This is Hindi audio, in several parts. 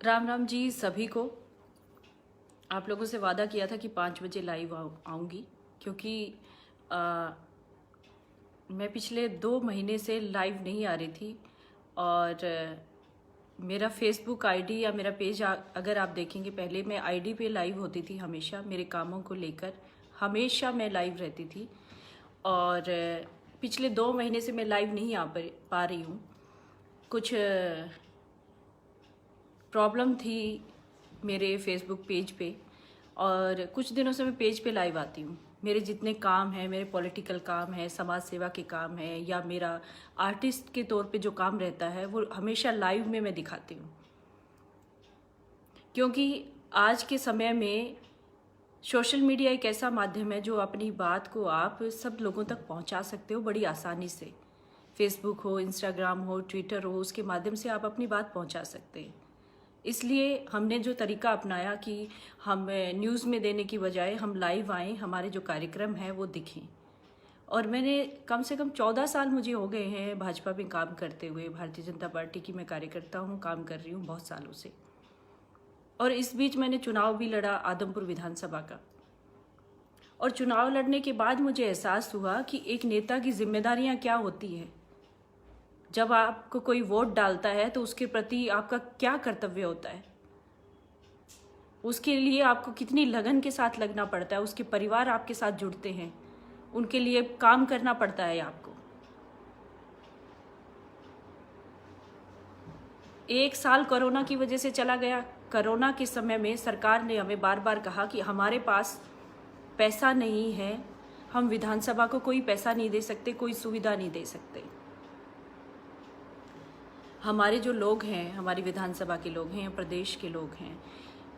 राम राम जी सभी को। आप लोगों से वादा किया था कि 5 बजे लाइव आऊँगी, क्योंकि आ, मैं पिछले 2 महीने से लाइव नहीं आ रही थी। और मेरा फेसबुक आईडी या मेरा पेज अगर आप देखेंगे, पहले मैं आईडी पे लाइव होती थी हमेशा, मेरे कामों को लेकर हमेशा मैं लाइव रहती थी। और पिछले 2 महीने से मैं लाइव नहीं आ पा रही हूँ। कुछ प्रॉब्लम थी मेरे फेसबुक पेज पे, और कुछ दिनों से मैं पेज पे लाइव आती हूँ। मेरे जितने काम हैं, मेरे पॉलिटिकल काम है, समाज सेवा के काम है, या मेरा आर्टिस्ट के तौर पे जो काम रहता है, वो हमेशा लाइव में मैं दिखाती हूँ। क्योंकि आज के समय में सोशल मीडिया एक ऐसा माध्यम है जो अपनी बात को आप सब लोगों तक पहुंचा सकते हो बड़ी आसानी से। फेसबुक हो, इंस्टाग्राम हो, ट्विटर हो, उसके माध्यम से आप अपनी बात पहुंचा सकते हैं। इसलिए हमने जो तरीका अपनाया कि हम न्यूज़ में देने की बजाय हम लाइव आएँ, हमारे जो कार्यक्रम हैं वो दिखें। और मैंने कम से कम 14 साल मुझे हो गए हैं भाजपा में काम करते हुए। भारतीय जनता पार्टी की मैं कार्यकर्ता हूँ, काम कर रही हूँ बहुत सालों से। और इस बीच मैंने चुनाव भी लड़ा आदमपुर विधानसभा का। और चुनाव लड़ने के बाद मुझे एहसास हुआ कि एक नेता की जिम्मेदारियां क्या होती है। जब आपको कोई वोट डालता है तो उसके प्रति आपका क्या कर्तव्य होता है, उसके लिए आपको कितनी लगन के साथ लगना पड़ता है। उसके परिवार आपके साथ जुड़ते हैं, उनके लिए काम करना पड़ता है आपको। 1 साल कोरोना की वजह से चला गया। कोरोना के समय में सरकार ने हमें बार बार कहा कि हमारे पास पैसा नहीं है, हम विधानसभा को कोई पैसा नहीं दे सकते, कोई सुविधा नहीं दे सकते। हमारे जो लोग हैं, हमारी विधानसभा के लोग हैं, प्रदेश के लोग हैं,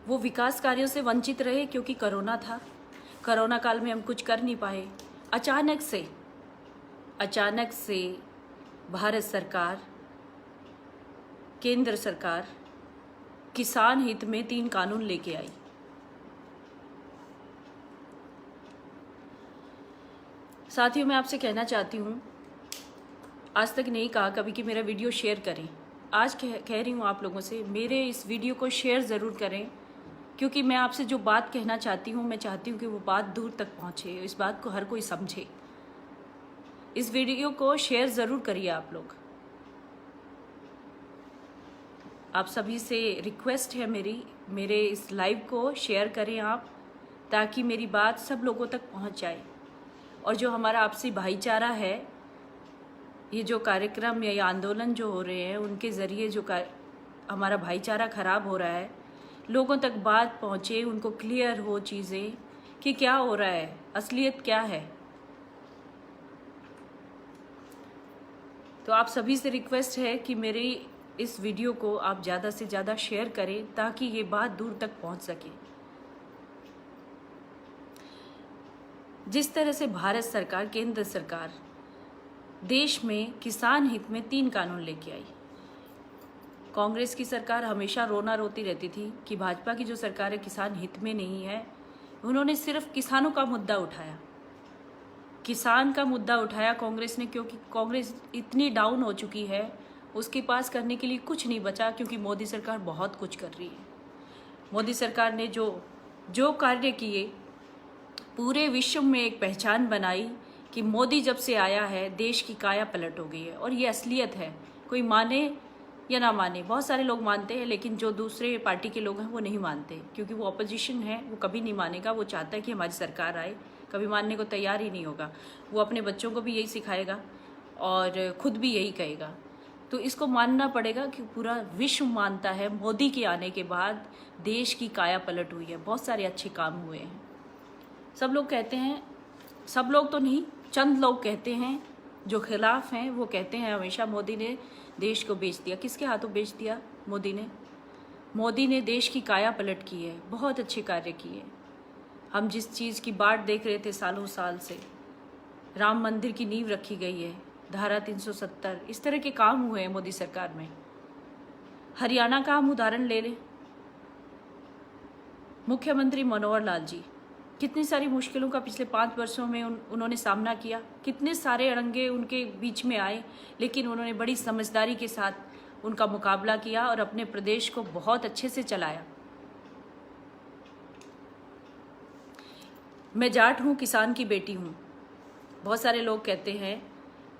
वो विकास कार्यों से वंचित रहे क्योंकि कोरोना था। कोरोना काल में हम कुछ कर नहीं पाए। अचानक से भारत सरकार, केंद्र सरकार किसान हित में 3 कानून लेके आई। साथियों, मैं आपसे कहना चाहती हूँ, आज तक नहीं कहा कभी कि मेरा वीडियो शेयर करें। आज कह रही हूँ आप लोगों से, मेरे इस वीडियो को शेयर ज़रूर करें, क्योंकि मैं आपसे जो बात कहना चाहती हूँ, मैं चाहती हूँ कि वो बात दूर तक पहुँचे, इस बात को हर कोई समझे। इस वीडियो को शेयर ज़रूर करिए आप लोग। आप सभी से रिक्वेस्ट है मेरे इस लाइव को शेयर करें आप, ताकि मेरी बात सब लोगों तक पहुँच जाए। और जो हमारा आपसी भाईचारा है, ये जो कार्यक्रम या आंदोलन जो हो रहे हैं, उनके ज़रिए जो हमारा भाईचारा ख़राब हो रहा है, लोगों तक बात पहुँचे, उनको क्लियर हो चीज़ें कि क्या हो रहा है, असलियत क्या है। तो आप सभी से रिक्वेस्ट है कि मेरी इस वीडियो को आप ज़्यादा से ज़्यादा शेयर करें, ताकि ये बात दूर तक पहुँच सके। जिस तरह से भारत सरकार, केंद्र सरकार देश में किसान हित में 3 कानून लेके आई। कांग्रेस की सरकार हमेशा रोना रोती रहती थी कि भाजपा की जो सरकार है किसान हित में नहीं है। उन्होंने सिर्फ किसानों का मुद्दा उठाया, किसान का मुद्दा उठाया कांग्रेस ने, क्योंकि कांग्रेस इतनी डाउन हो चुकी है, उसके पास करने के लिए कुछ नहीं बचा, क्योंकि मोदी सरकार बहुत कुछ कर रही है। मोदी सरकार ने जो कार्य किए, पूरे विश्व में एक पहचान बनाई कि मोदी जब से आया है देश की काया पलट हो गई है। और ये असलियत है, कोई माने या ना माने। बहुत सारे लोग मानते हैं, लेकिन जो दूसरे पार्टी के लोग हैं वो नहीं मानते, क्योंकि वो अपोजिशन है, वो कभी नहीं मानेगा। वो चाहता है कि हमारी सरकार आए, कभी मानने को तैयार ही नहीं होगा। वो अपने बच्चों को भी यही सिखाएगा और खुद भी यही कहेगा। तो इसको मानना पड़ेगा कि पूरा विश्व मानता है, मोदी के आने के बाद देश की काया पलट हुई है, बहुत सारे अच्छे काम हुए हैं। सब लोग कहते हैं, सब लोग तो नहीं, चंद लोग कहते हैं जो खिलाफ हैं, वो कहते हैं हमेशा मोदी ने देश को बेच दिया। किसके हाथों बेच दिया? मोदी ने देश की काया पलट की है, बहुत अच्छे कार्य किए। हम जिस चीज़ की बाट देख रहे थे सालों साल से, राम मंदिर की नींव रखी गई है, धारा 370, इस तरह के काम हुए हैं मोदी सरकार में। हरियाणा का हम उदाहरण ले लें, मुख्यमंत्री मनोहर लाल जी, कितनी सारी मुश्किलों का पिछले 5 वर्षों में उन्होंने सामना किया, कितने सारे अड़ंगे उनके बीच में आए, लेकिन उन्होंने बड़ी समझदारी के साथ उनका मुकाबला किया और अपने प्रदेश को बहुत अच्छे से चलाया। मैं जाट हूँ, किसान की बेटी हूँ। बहुत सारे लोग कहते हैं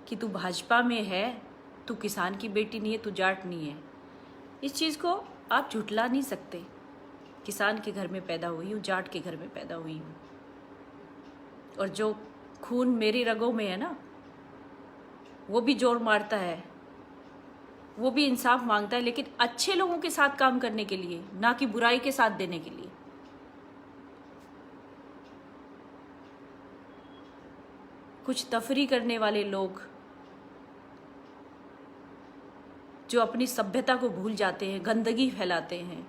कि तू भाजपा में है, तू किसान की बेटी नहीं है, तू जाट नहीं है। इस चीज़ को आप झुठला नहीं सकते। किसान के घर में पैदा हुई हूँ, जाट के घर में पैदा हुई हूँ, और जो खून मेरी रगों में है ना, वो भी जोर मारता है, वो भी इंसाफ मांगता है, लेकिन अच्छे लोगों के साथ काम करने के लिए, ना कि बुराई के साथ देने के लिए। कुछ तफरी करने वाले लोग जो अपनी सभ्यता को भूल जाते हैं, गंदगी फैलाते हैं,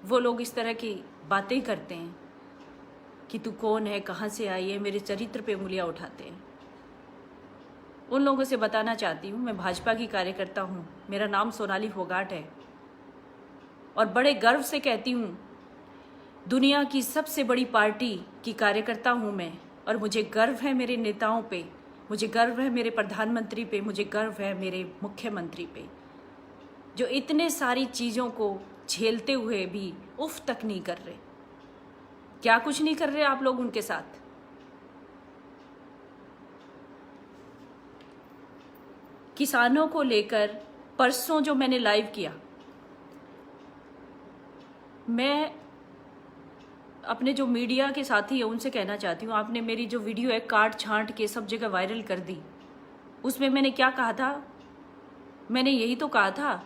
वो लोग इस तरह की बातें करते हैं कि तू कौन है, कहाँ से आई है, मेरे चरित्र पे उंगलियां उठाते हैं। उन लोगों से बताना चाहती हूँ, मैं भाजपा की कार्यकर्ता हूँ, मेरा नाम सोनाली फोगाट है, और बड़े गर्व से कहती हूँ दुनिया की सबसे बड़ी पार्टी की कार्यकर्ता हूँ मैं, और मुझे गर्व है मेरे नेताओं पे, मुझे गर्व है मेरे प्रधानमंत्री पे, मुझे गर्व है मेरे मुख्यमंत्री पे, जो इतने सारी चीज़ों को झेलते हुए भी उफ तक नहीं कर रहे। क्या कुछ नहीं कर रहे आप लोग उनके साथ? किसानों को लेकर परसों जो मैंने लाइव किया, मैं अपने जो मीडिया के साथी है उनसे कहना चाहती हूँ, आपने मेरी जो वीडियो है काट छांट के सब जगह वायरल कर दी। उसमें मैंने क्या कहा था? मैंने यही तो कहा था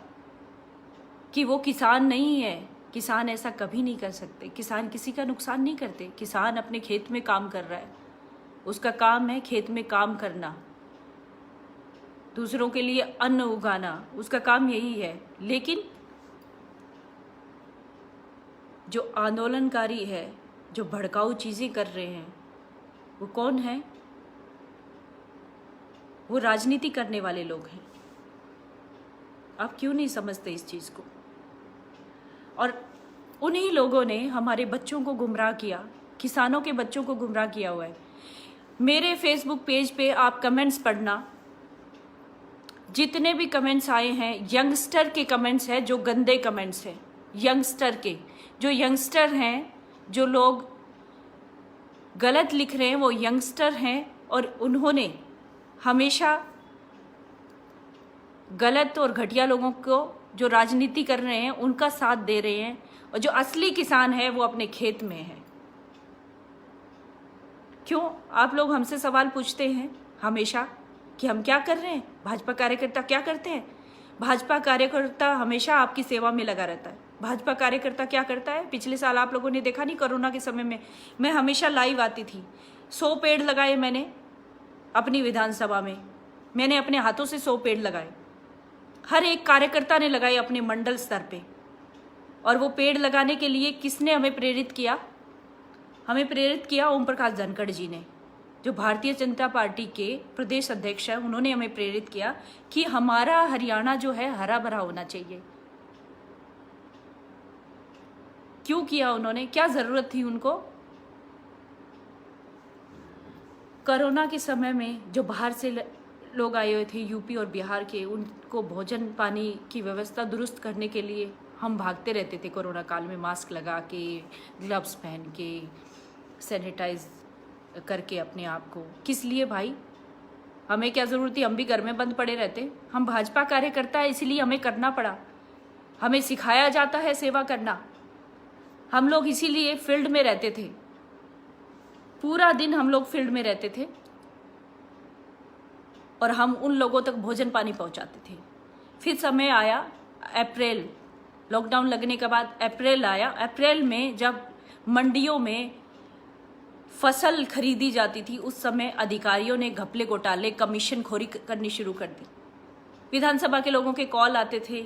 कि वो किसान नहीं है, किसान ऐसा कभी नहीं कर सकते, किसान किसी का नुकसान नहीं करते। किसान अपने खेत में काम कर रहा है, उसका काम है खेत में काम करना, दूसरों के लिए अन्न उगाना, उसका काम यही है। लेकिन जो आंदोलनकारी है, जो भड़काऊ चीज़ें कर रहे हैं, वो कौन है? वो राजनीति करने वाले लोग हैं। आप क्यों नहीं समझते इस चीज़ को? और उन्हीं लोगों ने हमारे बच्चों को गुमराह किया, किसानों के बच्चों को गुमराह किया हुआ है। मेरे फेसबुक पेज पे आप कमेंट्स पढ़ना, जितने भी कमेंट्स आए हैं यंगस्टर के कमेंट्स हैं, जो गंदे कमेंट्स हैं यंगस्टर के। जो यंगस्टर हैं, जो लोग गलत लिख रहे हैं, वो यंगस्टर हैं, और उन्होंने हमेशा गलत और घटिया लोगों को जो राजनीति कर रहे हैं उनका साथ दे रहे हैं, और जो असली किसान है वो अपने खेत में है। क्यों आप लोग हमसे सवाल पूछते हैं हमेशा कि हम क्या कर रहे हैं, भाजपा कार्यकर्ता क्या करते हैं? भाजपा कार्यकर्ता हमेशा आपकी सेवा में लगा रहता है। भाजपा कार्यकर्ता क्या करता है? पिछले साल आप लोगों ने देखा नहीं, कोरोना के समय में मैं हमेशा लाइव आती थी। 100 पेड़ लगाए मैंने अपनी विधानसभा में, मैंने अपने हाथों से 100 पेड़ लगाए, हर एक कार्यकर्ता ने लगाए अपने मंडल स्तर पे। और वो पेड़ लगाने के लिए किसने हमें प्रेरित किया? हमें प्रेरित किया ओम प्रकाश धनखड़ जी ने, जो भारतीय जनता पार्टी के प्रदेश अध्यक्ष हैं। उन्होंने हमें प्रेरित किया कि हमारा हरियाणा जो है हरा भरा होना चाहिए। क्यों किया उन्होंने? क्या जरूरत थी उनको? कोरोना के समय में जो बाहर से लोग आए हुए थे यूपी और बिहार के, उनको भोजन पानी की व्यवस्था दुरुस्त करने के लिए हम भागते रहते थे कोरोना काल में, मास्क लगा के, ग्लव्स पहन के, सैनिटाइज करके अपने आप को। किस लिए भाई? हमें क्या ज़रूरत थी? हम भी घर में बंद पड़े रहते। हम भाजपा कार्यकर्ता है इसलिए हमें करना पड़ा। हमें सिखाया जाता है सेवा करना। हम लोग इसीलिए फील्ड में रहते थे, पूरा दिन हम लोग फील्ड में रहते थे, और हम उन लोगों तक भोजन पानी पहुंचाते थे। फिर समय आया अप्रैल, लॉकडाउन लगने के बाद अप्रैल आया। अप्रैल में जब मंडियों में फसल खरीदी जाती थी, उस समय अधिकारियों ने घपले घोटाले कमीशन खोरी करनी शुरू कर दी। विधानसभा के लोगों के कॉल आते थे,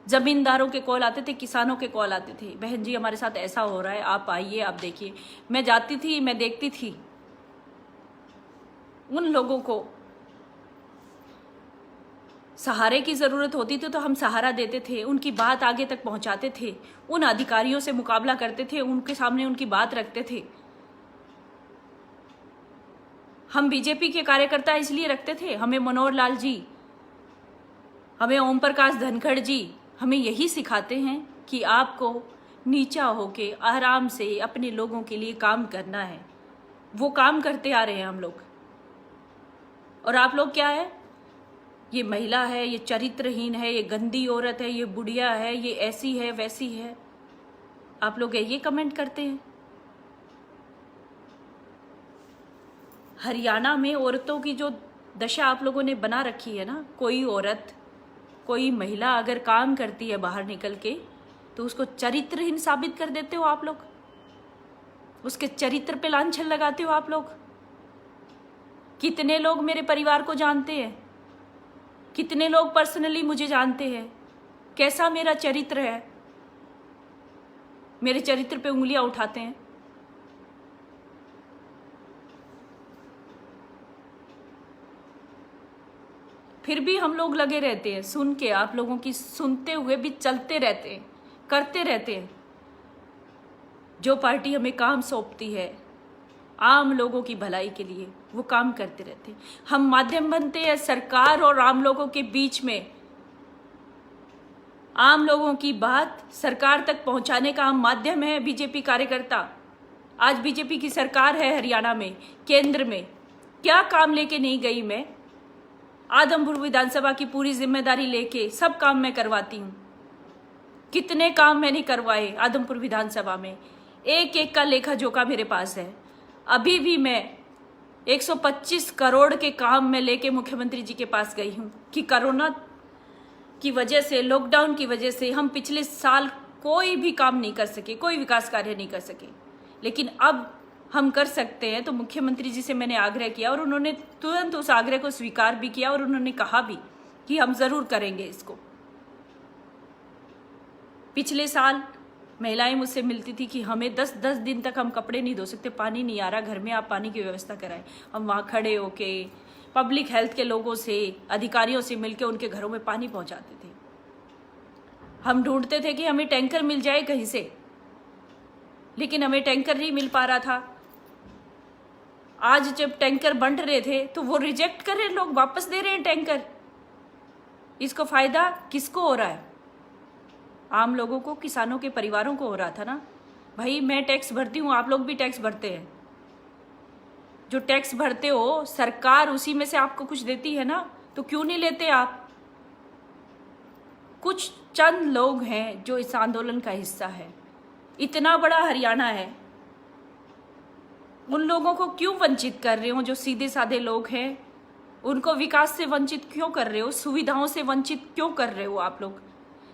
जमींदारों के कॉल आते थे, किसानों के कॉल आते थे, बहन जी हमारे साथ ऐसा हो रहा है, आप आइए, आप देखिए। मैं जाती थी, मैं देखती थी। उन लोगों को सहारे की ज़रूरत होती थी तो हम सहारा देते थे, उनकी बात आगे तक पहुंचाते थे, उन अधिकारियों से मुकाबला करते थे, उनके सामने उनकी बात रखते थे। हम बीजेपी के कार्यकर्ता इसलिए रखते थे, हमें मनोहर लाल जी हमें ओम प्रकाश धनखड़ जी हमें यही सिखाते हैं कि आपको नीचा होके आराम से अपने लोगों के लिए काम करना है। वो काम करते आ रहे हैं हम लोग, और आप लोग क्या है, ये महिला है, ये चरित्रहीन है, ये गंदी औरत है, ये बुढ़िया है, ये ऐसी है वैसी है, आप लोग ये कमेंट करते हैं। हरियाणा में औरतों की जो दशा आप लोगों ने बना रखी है ना, कोई औरत, कोई महिला अगर काम करती है बाहर निकल के तो उसको चरित्रहीन साबित कर देते हो आप लोग, उसके चरित्र पे लांछन लगाते हो आप लोग। कितने लोग मेरे परिवार को जानते हैं, कितने लोग पर्सनली मुझे जानते हैं, कैसा मेरा चरित्र है, मेरे चरित्र पे उंगलियां उठाते हैं। फिर भी हम लोग लगे रहते हैं सुन के, आप लोगों की सुनते हुए भी चलते रहते हैं, करते रहते हैं। जो पार्टी हमें काम सौंपती है आम लोगों की भलाई के लिए, वो काम करते रहते हैं। हम माध्यम बनते हैं सरकार और आम लोगों के बीच में। आम लोगों की बात सरकार तक पहुंचाने का हम माध्यम है बीजेपी कार्यकर्ता। आज बीजेपी की सरकार है हरियाणा में, केंद्र में, क्या काम लेके नहीं गई मैं? आदमपुर विधानसभा की पूरी जिम्मेदारी लेके सब काम मैं करवाती हूँ। कितने काम मैंने करवाए आदमपुर विधानसभा में, एक एक का लेखा जोखा मेरे पास है। अभी भी मैं 125 करोड़ के काम में लेके मुख्यमंत्री जी के पास गई हूँ कि कोरोना की वजह से, लॉकडाउन की वजह से हम पिछले साल कोई भी काम नहीं कर सके, कोई विकास कार्य नहीं कर सके, लेकिन अब हम कर सकते हैं। तो मुख्यमंत्री जी से मैंने आग्रह किया और उन्होंने तुरंत उस आग्रह को स्वीकार भी किया और उन्होंने कहा भी कि हम जरूर करेंगे इसको। पिछले साल महिलाएं मुझसे मिलती थी कि हमें 10-10 दिन तक हम कपड़े नहीं धो सकते, पानी नहीं आ रहा घर में, आप पानी की व्यवस्था कराएं। हम वहाँ खड़े होके पब्लिक हेल्थ के लोगों से, अधिकारियों से मिलकर उनके घरों में पानी पहुंचाते थे। हम ढूंढते थे कि हमें टैंकर मिल जाए कहीं से, लेकिन हमें टैंकर नहीं मिल पा रहा था। आज जब टैंकर बंट रहे थे तो वो रिजेक्ट कर रहे, लोग वापस दे रहे हैं टैंकर। इसको फायदा किसको हो रहा है? आम लोगों को, किसानों के परिवारों को हो रहा था ना। भाई मैं टैक्स भरती हूँ, आप लोग भी टैक्स भरते हैं। जो टैक्स भरते हो सरकार उसी में से आपको कुछ देती है ना, तो क्यों नहीं लेते आप? कुछ चंद लोग हैं जो इस आंदोलन का हिस्सा है। इतना बड़ा हरियाणा है, उन लोगों को क्यों वंचित कर रहे हो? जो सीधे साधे लोग हैं उनको विकास से वंचित क्यों कर रहे हो? सुविधाओं से वंचित क्यों कर रहे हो आप लोग?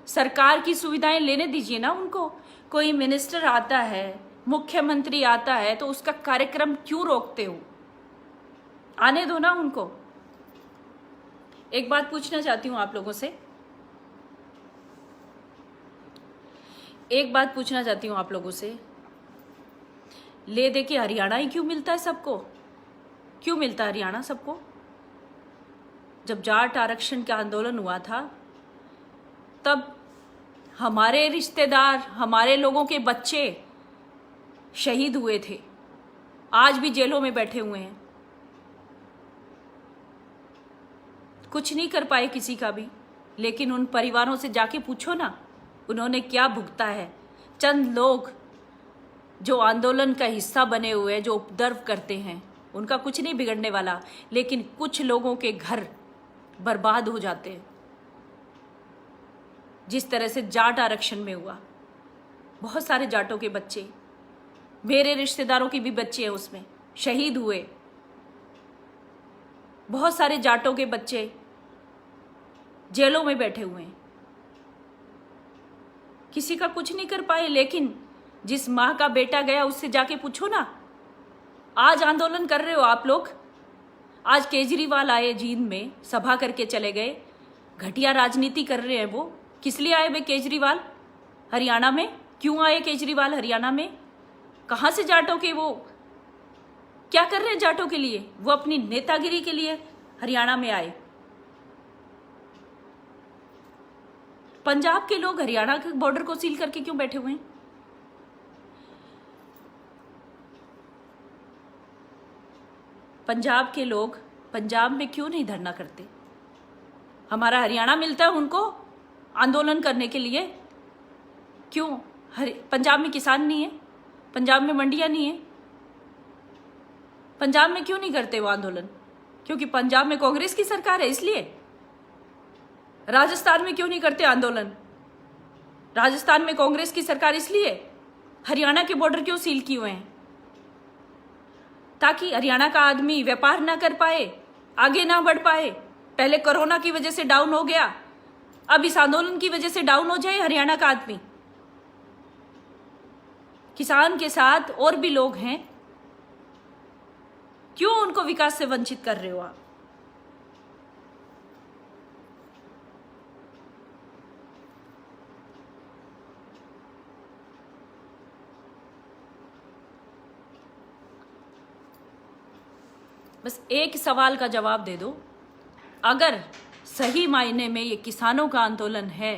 सरकार की सुविधाएं लेने दीजिए ना उनको। कोई मिनिस्टर आता है, मुख्यमंत्री आता है, तो उसका कार्यक्रम क्यों रोकते हो? आने दो ना उनको। एक बात पूछना चाहती हूं आप लोगों से, एक बात पूछना चाहती हूं आप लोगों से, ले दे के हरियाणा ही क्यों मिलता है सबको? क्यों मिलता है हरियाणा सबको? जब जाट आरक्षण का आंदोलन हुआ था तब हमारे रिश्तेदार, हमारे लोगों के बच्चे शहीद हुए थे, आज भी जेलों में बैठे हुए हैं। कुछ नहीं कर पाए किसी का भी, लेकिन उन परिवारों से जाके पूछो ना उन्होंने क्या भुगता है। चंद लोग जो आंदोलन का हिस्सा बने हुए हैं, जो उपद्रव करते हैं, उनका कुछ नहीं बिगड़ने वाला, लेकिन कुछ लोगों के घर बर्बाद हो जाते हैं। जिस तरह से जाट आरक्षण में हुआ, बहुत सारे जाटों के बच्चे, मेरे रिश्तेदारों के भी बच्चे हैं उसमें, शहीद हुए। बहुत सारे जाटों के बच्चे जेलों में बैठे हुए हैं, किसी का कुछ नहीं कर पाए। लेकिन जिस माँ का बेटा गया उससे जाके पूछो ना। आज आंदोलन कर रहे हो आप लोग। आज केजरीवाल आए जींद में, सभा करके चले गए, घटिया राजनीति कर रहे हैं वो। किस लिए आए भाई केजरीवाल हरियाणा में? क्यों आए केजरीवाल हरियाणा में? कहाँ से जाटों के वो क्या कर रहे हैं जाटों के लिए? वो अपनी नेतागिरी के लिए हरियाणा में आए। पंजाब के लोग हरियाणा के बॉर्डर को सील करके क्यों बैठे हुए हैं? पंजाब के लोग पंजाब में क्यों नहीं धरना करते? हमारा हरियाणा मिलता है उनको आंदोलन करने के लिए? क्यों? पंजाब में किसान नहीं है? पंजाब में मंडियां नहीं है? पंजाब में क्यों नहीं करते वो आंदोलन? क्योंकि पंजाब में कांग्रेस की सरकार है इसलिए। राजस्थान में क्यों नहीं करते आंदोलन? राजस्थान में कांग्रेस की सरकार इसलिए। हरियाणा के बॉर्डर क्यों सील किए हुए हैं? ताकि हरियाणा का आदमी व्यापार ना कर पाए, आगे ना बढ़ पाए। पहले कोरोना की वजह से डाउन हो गया, अब इस आंदोलन की वजह से डाउन हो जाए हरियाणा का आदमी। किसान के साथ और भी लोग हैं, क्यों उनको विकास से वंचित कर रहे हो आप? बस एक सवाल का जवाब दे दो, अगर सही मायने में ये किसानों का आंदोलन है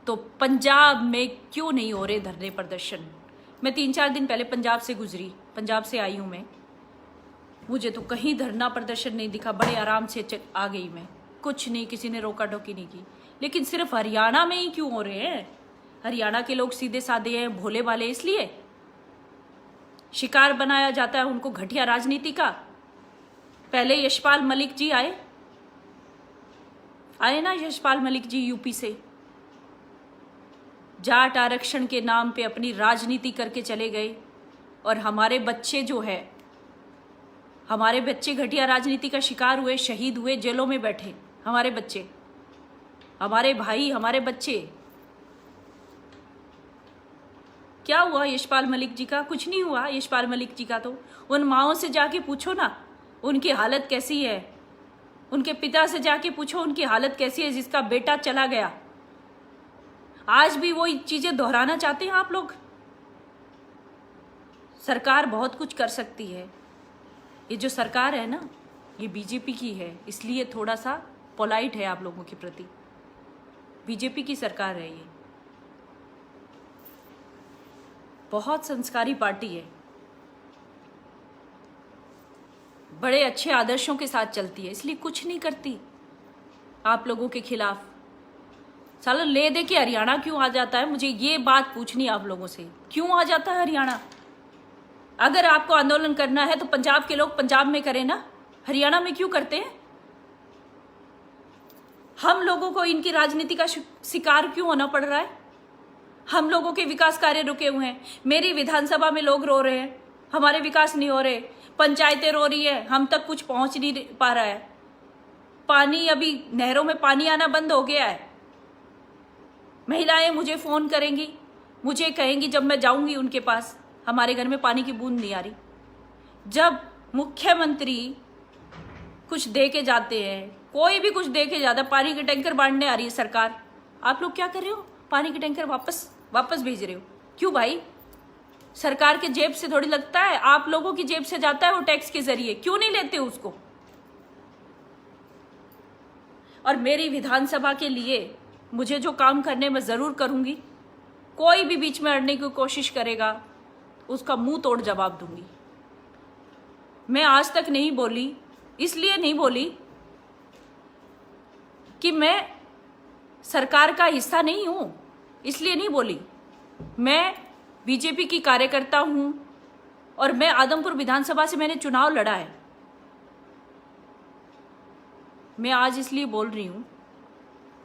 तो पंजाब में क्यों नहीं हो रहे धरने प्रदर्शन? मैं 3-4 दिन पहले पंजाब से गुजरी, पंजाब से आई हूं मैं, मुझे तो कहीं धरना प्रदर्शन नहीं दिखा। बड़े आराम से आ गई मैं, कुछ नहीं, किसी ने रोका टोकी नहीं की। लेकिन सिर्फ हरियाणा में ही क्यों हो रहे हैं? हरियाणा के लोग सीधे साधे हैं, भोले भाले, इसलिए शिकार बनाया जाता है उनको घटिया राजनीति का। पहले यशपाल मलिक जी आए ना, यशपाल मलिक जी यूपी से, जाट आरक्षण के नाम पे अपनी राजनीति करके चले गए। और हमारे बच्चे जो है, हमारे बच्चे घटिया राजनीति का शिकार हुए, शहीद हुए, जेलों में बैठे। हमारे बच्चे, हमारे भाई, हमारे बच्चे। क्या हुआ यशपाल मलिक जी का? कुछ नहीं हुआ यशपाल मलिक जी का। तो उन माओं से जाके पूछो ना उनकी हालत कैसी है, उनके पिता से जाके पूछो उनकी हालत कैसी है जिसका बेटा चला गया। आज भी वो चीजें दोहराना चाहते हैं आप लोग। सरकार बहुत कुछ कर सकती है। ये जो सरकार है ना, ये बीजेपी की है, इसलिए थोड़ा सा पोलाइट है आप लोगों के प्रति। बीजेपी की सरकार है ये, बहुत संस्कारी पार्टी है, बड़े अच्छे आदर्शों के साथ चलती है, इसलिए कुछ नहीं करती आप लोगों के खिलाफ। साला ले दे के हरियाणा क्यों आ जाता है? मुझे ये बात पूछनी है आप लोगों से, क्यों आ जाता है हरियाणा? अगर आपको आंदोलन करना है तो पंजाब के लोग पंजाब में करें ना, हरियाणा में क्यों करते हैं? हम लोगों को इनकी राजनीति का शिकार क्यों होना पड़ रहा है? हम लोगों के विकास कार्य रुके हुए हैं। मेरी विधानसभा में लोग रो रहे हैं, हमारे विकास नहीं हो रहे। पंचायतें रो रही है, हम तक कुछ पहुंच नहीं पा रहा है। पानी, अभी नहरों में पानी आना बंद हो गया है। महिलाएं मुझे फोन करेंगी, मुझे कहेंगी जब मैं जाऊंगी उनके पास, हमारे घर में पानी की बूंद नहीं आ रही। जब मुख्यमंत्री कुछ दे के जाते हैं, कोई भी कुछ दे के जाता है, पानी के टैंकर बांटने आ रही है सरकार, आप लोग क्या कर रहे हो? पानी के टैंकर वापस भेज रहे हो। क्यों भाई? सरकार के जेब से थोड़ी लगता है, आप लोगों की जेब से जाता है वो, टैक्स के जरिए। क्यों नहीं लेते उसको? और मेरी विधानसभा के लिए मुझे जो काम करने में जरूर करूंगी, कोई भी बीच में अड़ने की कोशिश करेगा उसका मुंह तोड़ जवाब दूंगी। मैं आज तक नहीं बोली, इसलिए नहीं बोली कि मैं सरकार का हिस्सा नहीं हूं, इसलिए नहीं बोली। मैं बीजेपी की कार्यकर्ता हूं और मैं आदमपुर विधानसभा से मैंने चुनाव लड़ा है। मैं आज इसलिए बोल रही हूं,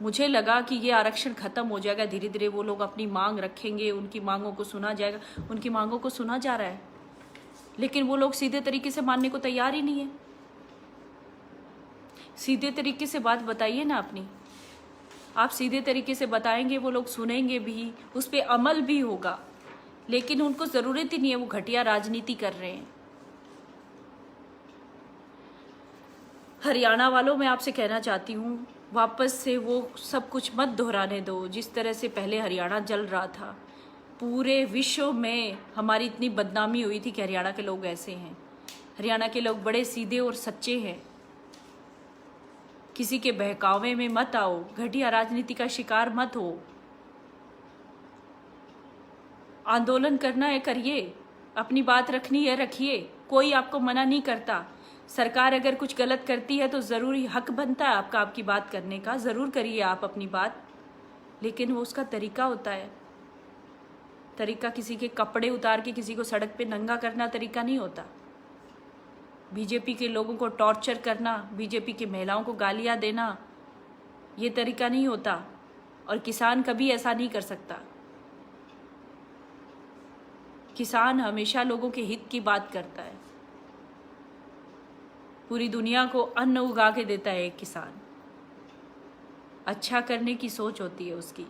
मुझे लगा कि ये आरक्षण खत्म हो जाएगा, धीरे धीरे वो लोग अपनी मांग रखेंगे, उनकी मांगों को सुना जाएगा। उनकी मांगों को सुना जा रहा है, लेकिन वो लोग सीधे तरीके से मानने को तैयार ही नहीं है। सीधे तरीके से बात बताइए ना अपनी। आप सीधे तरीके से बताएंगे, वो लोग सुनेंगे भी, उस पर अमल भी होगा। लेकिन उनको जरूरत ही नहीं है, वो घटिया राजनीति कर रहे हैं। हरियाणा वालों, मैं आपसे कहना चाहती हूँ, वापस से वो सब कुछ मत दोहराने दो जिस तरह से पहले हरियाणा जल रहा था। पूरे विश्व में हमारी इतनी बदनामी हुई थी कि हरियाणा के लोग ऐसे हैं। हरियाणा के लोग बड़े सीधे और सच्चे हैं। किसी के बहकावे में मत आओ, घटिया राजनीति का शिकार मत हो। आंदोलन करना है करिए, अपनी बात रखनी है रखिए, कोई आपको मना नहीं करता। सरकार अगर कुछ गलत करती है तो ज़रूरी हक बनता है आपका आपकी बात करने का, ज़रूर करिए आप अपनी बात, लेकिन वो उसका तरीका होता है। तरीका किसी के कपड़े उतार के किसी को सड़क पे नंगा करना तरीका नहीं होता। बीजेपी के लोगों को टॉर्चर करना, बीजेपी की महिलाओं को गालियां देना, ये तरीका नहीं होता। और किसान कभी ऐसा नहीं कर सकता। किसान हमेशा लोगों के हित की बात करता है। पूरी दुनिया को अन्न उगा के देता है एक किसान। अच्छा करने की सोच होती है उसकी,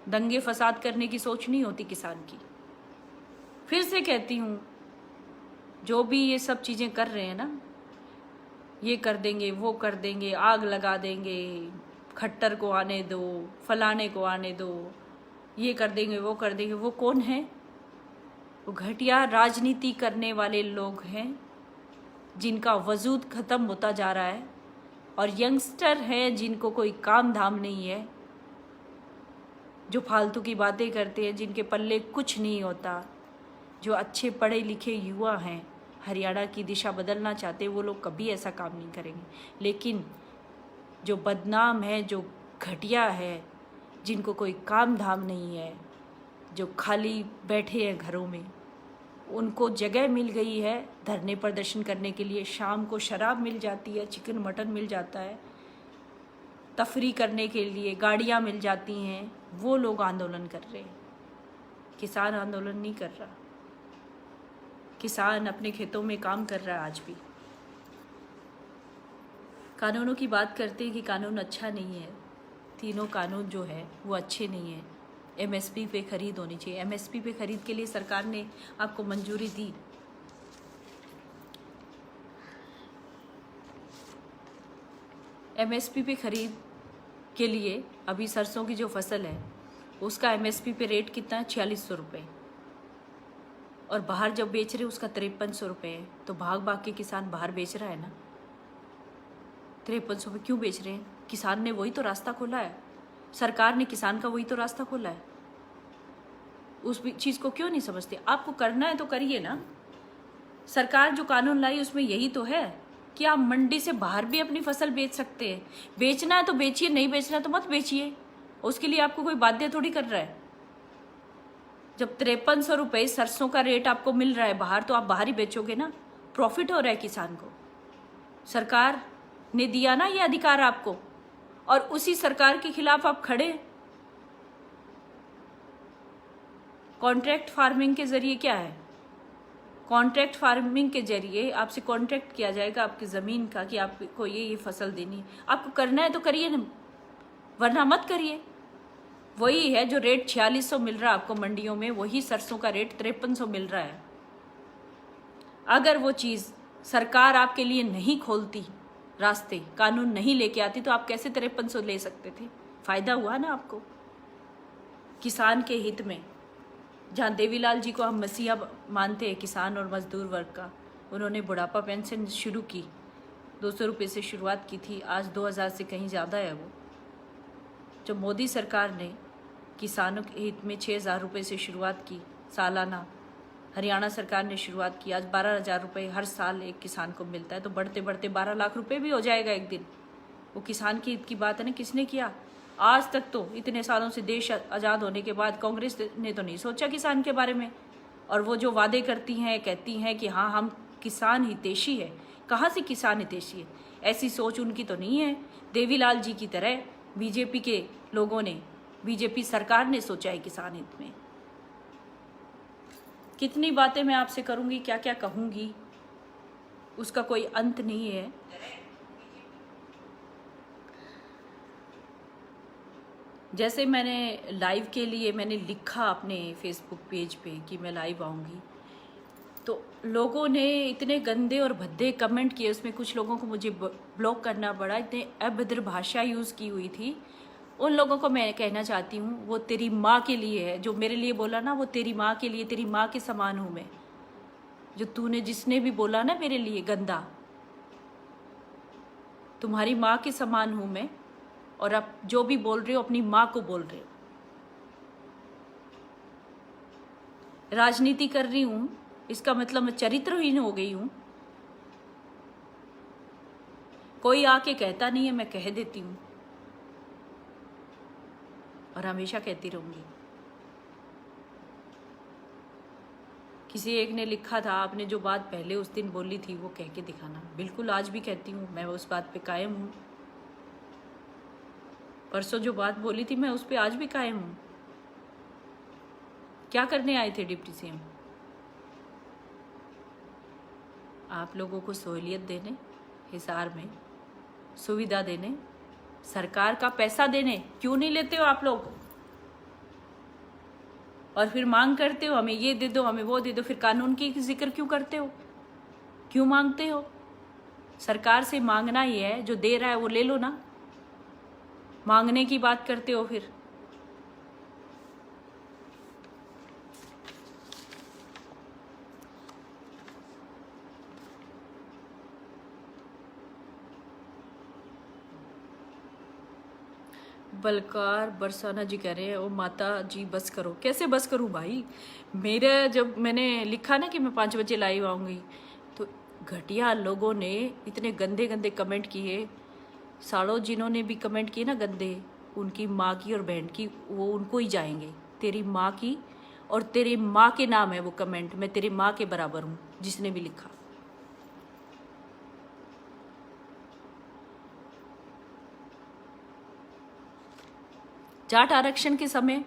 दंगे फसाद करने की सोच नहीं होती किसान की। फिर से कहती हूँ, जो भी ये सब चीज़ें कर रहे हैं ना, ये कर देंगे, वो कर देंगे, आग लगा देंगे, खट्टर को आने दो, फलाने को आने दो, ये कर देंगे, वो कर देंगे, वो कौन है? वो घटिया राजनीति करने वाले लोग हैं जिनका वजूद ख़त्म होता जा रहा है, और यंगस्टर हैं जिनको कोई काम धाम नहीं है, जो फालतू की बातें करते हैं, जिनके पल्ले कुछ नहीं होता। जो अच्छे पढ़े लिखे युवा हैं, हरियाणा की दिशा बदलना चाहते, वो लोग कभी ऐसा काम नहीं करेंगे। लेकिन जो बदनाम है, जो घटिया है, जिनको कोई काम धाम नहीं है, जो खाली बैठे हैं घरों में, उनको जगह मिल गई है धरने प्रदर्शन करने के लिए। शाम को शराब मिल जाती है, चिकन मटन मिल जाता है, तफरी करने के लिए गाड़ियाँ मिल जाती हैं, वो लोग आंदोलन कर रहे हैं। किसान आंदोलन नहीं कर रहा। किसान अपने खेतों में काम कर रहा है आज भी। कानूनों की बात करते हैं कि कानून अच्छा नहीं है। तीनों कानून जो है वो अच्छे नहीं है। एमएसपी पे खरीद होनी चाहिए। एमएसपी पे खरीद के लिए सरकार ने आपको मंजूरी दी। एमएसपी पे खरीद के लिए अभी सरसों की जो फसल है उसका एमएसपी पे रेट कितना है? 4600 रुपये। और बाहर जब बेच रहे उसका 5300 रुपये है। तो भाग भाग के किसान बाहर बेच रहा है ना। 5300 रुपये क्यों बेच रहे हैं? किसान ने वही तो रास्ता खोला है, सरकार ने किसान का वही तो रास्ता खोला है। उस चीज़ को क्यों नहीं समझते? आपको करना है तो करिए ना। सरकार जो कानून लाई उसमें यही तो है कि आप मंडी से बाहर भी अपनी फसल बेच सकते हैं। बेचना है तो बेचिए, नहीं बेचना है तो मत बेचिए। उसके लिए आपको कोई बाध्य थोड़ी कर रहा है। जब 5300 रुपये सरसों का रेट आपको मिल रहा है बाहर, तो आप बाहर ही बेचोगे ना। प्रॉफिट हो रहा है किसान को। सरकार ने दिया ना ये अधिकार आपको, और उसी सरकार के खिलाफ आप खड़े। कॉन्ट्रैक्ट फार्मिंग के जरिए क्या है? कॉन्ट्रैक्ट फार्मिंग के जरिए आपसे कॉन्ट्रैक्ट किया जाएगा आपकी ज़मीन का कि आपको ये फसल देनी है। आपको करना है तो करिए ना, वरना मत करिए। वही है जो रेट 4600 मिल रहा है आपको मंडियों में, वही सरसों का रेट 5300 मिल रहा है। अगर वो चीज़ सरकार आपके लिए नहीं खोलती रास्ते, कानून नहीं लेके आती, तो आप कैसे 5300 ले सकते थे? फायदा हुआ ना आपको किसान के हित में। जहाँ देवीलाल जी को हम मसीहा मानते हैं किसान और मजदूर वर्ग का, उन्होंने बुढ़ापा पेंशन शुरू की, 200 रुपये से शुरुआत की थी, आज 2000 से कहीं ज़्यादा है वो। जो मोदी सरकार ने किसानों के हित में 6000 रुपये से शुरुआत की सालाना, हरियाणा सरकार ने शुरुआत की, आज 12000 रुपये हर साल एक किसान को मिलता है। तो बढ़ते बढ़ते 12 लाख रुपये भी हो जाएगा एक दिन। वो किसान की हित की बात है ना, किसने किया? आज तक तो इतने सालों से देश आज़ाद होने के बाद कांग्रेस ने तो नहीं सोचा किसान के बारे में। और वो जो वादे करती हैं, कहती हैं कि हाँ हम किसान हितैषी है। कहाँ से किसान हितैषी है? ऐसी सोच उनकी तो नहीं है। देवीलाल जी की तरह बीजेपी के लोगों ने, बीजेपी सरकार ने सोचा है किसान हित में। कितनी बातें मैं आपसे करूँगी, क्या क्या कहूँगी, उसका कोई अंत नहीं है। जैसे मैंने लाइव के लिए मैंने लिखा अपने फेसबुक पेज पे कि मैं लाइव आऊँगी, तो लोगों ने इतने गंदे और भद्दे कमेंट किए। उसमें कुछ लोगों को मुझे ब्लॉक करना पड़ा, इतने अभद्र भाषा यूज़ की हुई थी। उन लोगों को मैं कहना चाहती हूँ, वो तेरी माँ के लिए है। जो मेरे लिए बोला ना, वो तेरी माँ के लिए, तेरी माँ के समान हूँ मैं। जो तूने, जिसने भी बोला ना मेरे लिए गंदा, तुम्हारी माँ के समान हूँ मैं। और अब जो भी बोल रहे हो अपनी माँ को बोल रहे हो। राजनीति कर रही हूँ इसका मतलब मैं चरित्रहीन हो गई हूँ? कोई आके कहता नहीं है, मैं कह देती हूँ और हमेशा कहती रहूंगी। किसी एक ने लिखा था, आपने जो बात पहले उस दिन बोली थी वो कह के दिखाना। बिल्कुल आज भी कहती हूँ, मैं उस बात पे कायम हूँ। परसों जो बात बोली थी मैं उस पे आज भी कायम हूँ। क्या करने आए थे डिप्टी सीएम? आप लोगों को सहूलियत देने, हिसार में सुविधा देने, सरकार का पैसा देने। क्यों नहीं लेते हो आप लोग? और फिर मांग करते हो, हमें ये दे दो, हमें वो दे दो। फिर कानून की जिक्र क्यों करते हो? क्यों मांगते हो? सरकार से मांगना ही है, जो दे रहा है वो ले लो ना। मांगने की बात करते हो फिर। बलकार बरसाना जी कह रहे हैं, ओ माता जी बस करो। कैसे बस करूं भाई? मेरा जब मैंने लिखा ना कि मैं 5 बजे लाइव आऊंगी, तो घटिया लोगों ने इतने गंदे गंदे कमेंट किए। सालों जिन्होंने भी कमेंट किए ना गंदे, उनकी माँ की और बहन की, वो उनको ही जाएंगे। तेरी माँ की और तेरी माँ के नाम है वो कमेंट। मैं तेरी माँ के बराबर हूँ जिसने भी लिखा। जाट आरक्षण के समय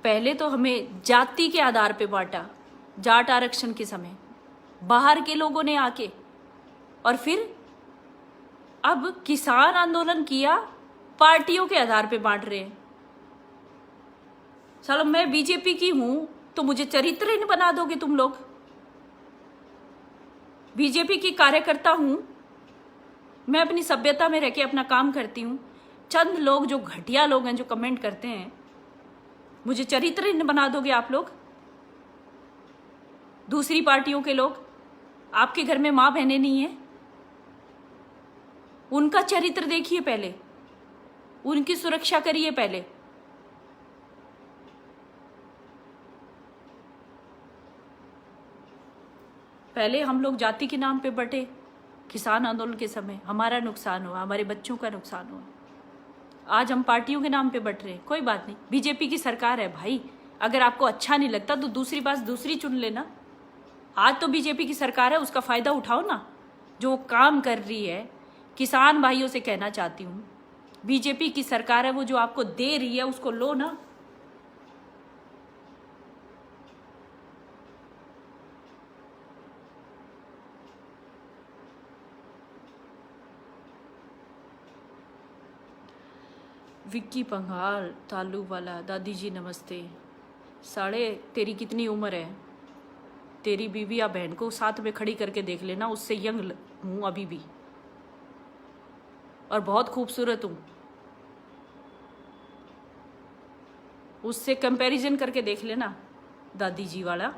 पहले तो हमें जाति के आधार पे बांटा। जाट आरक्षण के समय बाहर के लोगों ने आके, और फिर अब किसान आंदोलन किया, पार्टियों के आधार पे बांट रहे हैं। चलो मैं बीजेपी की हूं तो मुझे चरित्रहीन बना दोगे तुम लोग? बीजेपी की कार्यकर्ता हूं, मैं अपनी सभ्यता में रह के अपना काम करती हूं। चंद लोग जो घटिया लोग हैं, जो कमेंट करते हैं, मुझे चरित्रहीन बना दोगे आप लोग? दूसरी पार्टियों के लोग, आपके घर में मां बहनें नहीं है? उनका चरित्र देखिए पहले, उनकी सुरक्षा करिए पहले। पहले हम लोग जाति के नाम पे बटे। किसान आंदोलन के समय हमारा नुकसान हुआ, हमारे बच्चों का नुकसान हुआ। आज हम पार्टियों के नाम पे बट रहे हैं। कोई बात नहीं, बीजेपी की सरकार है भाई। अगर आपको अच्छा नहीं लगता तो दूसरी बात दूसरी चुन लेना। आज तो बीजेपी की सरकार है, उसका फायदा उठाओ ना। जो काम कर रही है, किसान भाइयों से कहना चाहती हूँ, बीजेपी की सरकार है, वो जो आपको दे रही है उसको लो ना। विक्की पंघाल तालू वाला, दादी जी नमस्ते। साढ़े तेरी कितनी उम्र है? तेरी बीवी या बहन को साथ में खड़ी करके देख लेना, उससे यंग हूं अभी भी, और बहुत खूबसूरत हूं। उससे कंपैरिजन करके देख लेना दादी जी वाला।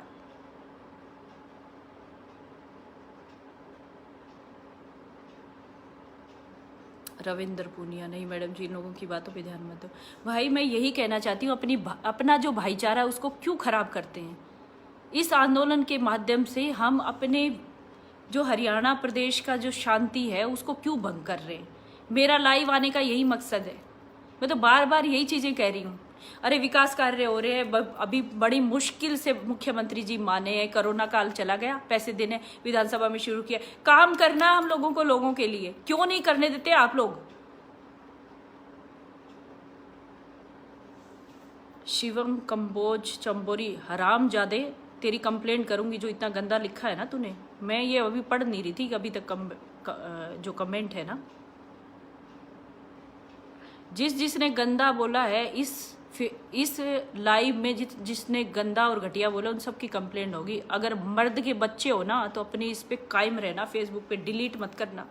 रविंद्र पूनिया, नहीं मैडम जी, इन लोगों की बातों पे ध्यान मत दो। भाई मैं यही कहना चाहती हूँ, अपना जो भाईचारा है उसको क्यों खराब करते हैं? इस आंदोलन के माध्यम से हम अपने जो हरियाणा प्रदेश का जो शांति है उसको क्यों भंग कर रहे हैं? मेरा लाइव आने का यही मकसद है। मैं तो बार बार यही चीजें कह रही हूँ। अरे विकास कार्य हो रहे हैं, अभी बड़ी मुश्किल से मुख्यमंत्री जी माने हैं, कोरोना काल चला गया, पैसे देने विधानसभा में शुरू किया। काम करना हम लोगों को, लोगों के लिए, क्यों नहीं करने देते आप लोग? शिवम कंबोज चंबोरी, हराम जादे, तेरी कंप्लेंट करूंगी जो इतना गंदा लिखा है ना तूने। मैं ये अभी पढ़ नहीं रही थी अभी तक जो कमेंट है ना, जिसने गंदा बोला है इस लाइव में, जिसने गंदा और घटिया बोला, उन सब की कंप्लेंट होगी। अगर मर्द के बच्चे हो ना तो अपनी इस पे कायम रहना, फेसबुक पे डिलीट मत करना।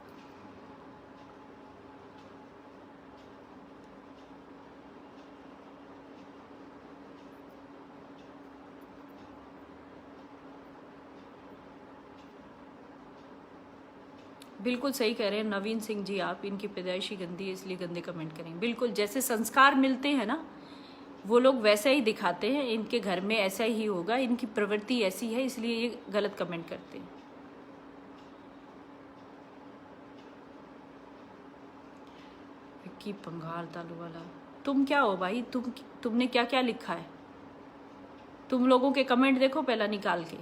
बिल्कुल सही कह रहे हैं नवीन सिंह जी आप, इनकी पैदाइशी गंदी है इसलिए गंदे कमेंट करेंगे। बिल्कुल, जैसे संस्कार मिलते हैं ना वो लोग वैसे ही दिखाते हैं, इनके घर में ऐसा ही होगा, इनकी प्रवृत्ति ऐसी है इसलिए ये गलत कमेंट करते हैं। की पंगाल तालू वाला, तुम क्या हो भाई? तुमने क्या क्या लिखा है? तुम लोगों के कमेंट देखो पहला निकाल के।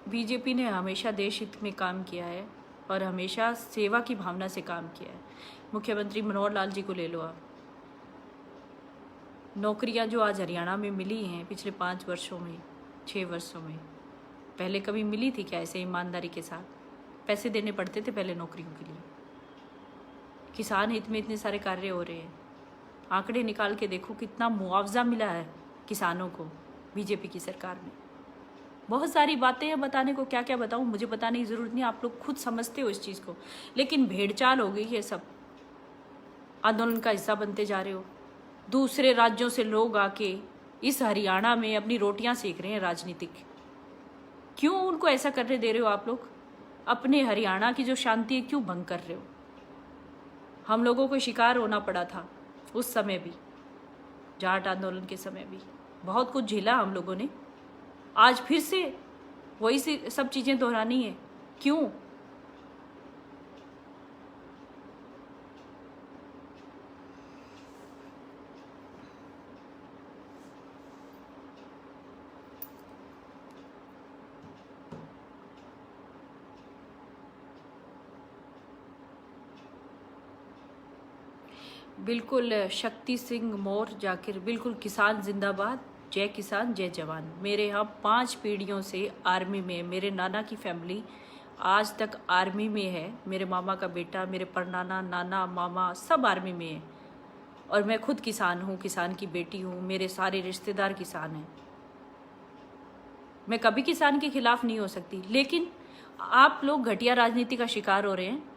बीजेपी ने हमेशा देश हित में काम किया है और हमेशा सेवा की भावना से काम किया है। मुख्यमंत्री मनोहर लाल जी को ले लो आप। नौकरियां जो आज हरियाणा में मिली हैं पिछले 5 वर्षों में, 6 वर्षों में, पहले कभी मिली थी क्या ऐसे ईमानदारी के साथ? पैसे देने पड़ते थे पहले नौकरियों के लिए। किसान हित में इतने सारे कार्य हो रहे हैं। आंकड़े निकाल के देखो कितना मुआवजा मिला है किसानों को बीजेपी की सरकार में। बहुत सारी बातें हैं बताने को, क्या क्या बताऊं, मुझे बताने की ज़रूरत नहीं, आप लोग खुद समझते हो इस चीज़ को। लेकिन भेड़चाल हो गई है, सब आंदोलन का हिस्सा बनते जा रहे हो। दूसरे राज्यों से लोग आके इस हरियाणा में अपनी रोटियां सेक रहे हैं राजनीतिक। क्यों उनको ऐसा करने दे रहे हो आप लोग? अपने हरियाणा की जो शांति है क्यों भंग कर रहे हो? हम लोगों को शिकार होना पड़ा था उस समय भी, जाट आंदोलन के समय भी बहुत कुछ झेला हम लोगों ने। आज फिर से वही सब चीज़ें दोहरानी है, क्यों? बिल्कुल शक्ति सिंह मौर्य जाकिर, बिल्कुल किसान जिंदाबाद, जय किसान जय जवान। मेरे यहाँ 5 पीढ़ियों से आर्मी में, मेरे नाना की फैमिली आज तक आर्मी में है। मेरे मामा का बेटा, मेरे परनाना, नाना, मामा सब आर्मी में है। और मैं खुद किसान हूँ, किसान की बेटी हूँ, मेरे सारे रिश्तेदार किसान हैं। मैं कभी किसान के खिलाफ नहीं हो सकती, लेकिन आप लोग घटिया राजनीति का शिकार हो रहे हैं।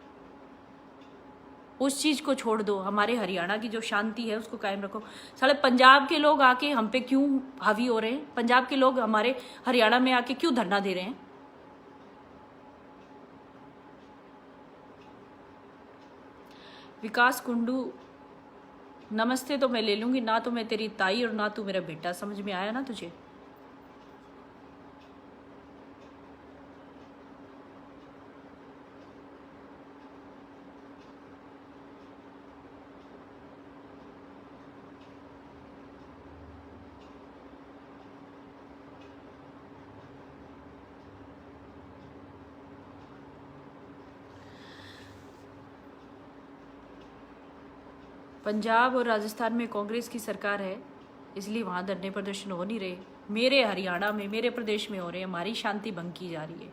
उस चीज़ को छोड़ दो, हमारे हरियाणा की जो शांति है उसको कायम रखो। साले पंजाब के लोग आके हम पे क्यों हावी हो रहे हैं? पंजाब के लोग हमारे हरियाणा में आके क्यों धरना दे रहे हैं? विकास कुंडू, नमस्ते तो मैं ले लूंगी ना, तो मैं तेरी ताई और ना तू मेरा बेटा। समझ में आया ना तुझे? पंजाब और राजस्थान में कांग्रेस की सरकार है, इसलिए वहाँ धरने प्रदर्शन हो नहीं रहे। मेरे हरियाणा में, मेरे प्रदेश में हो रहे हैं। हमारी शांति भंग की जा रही है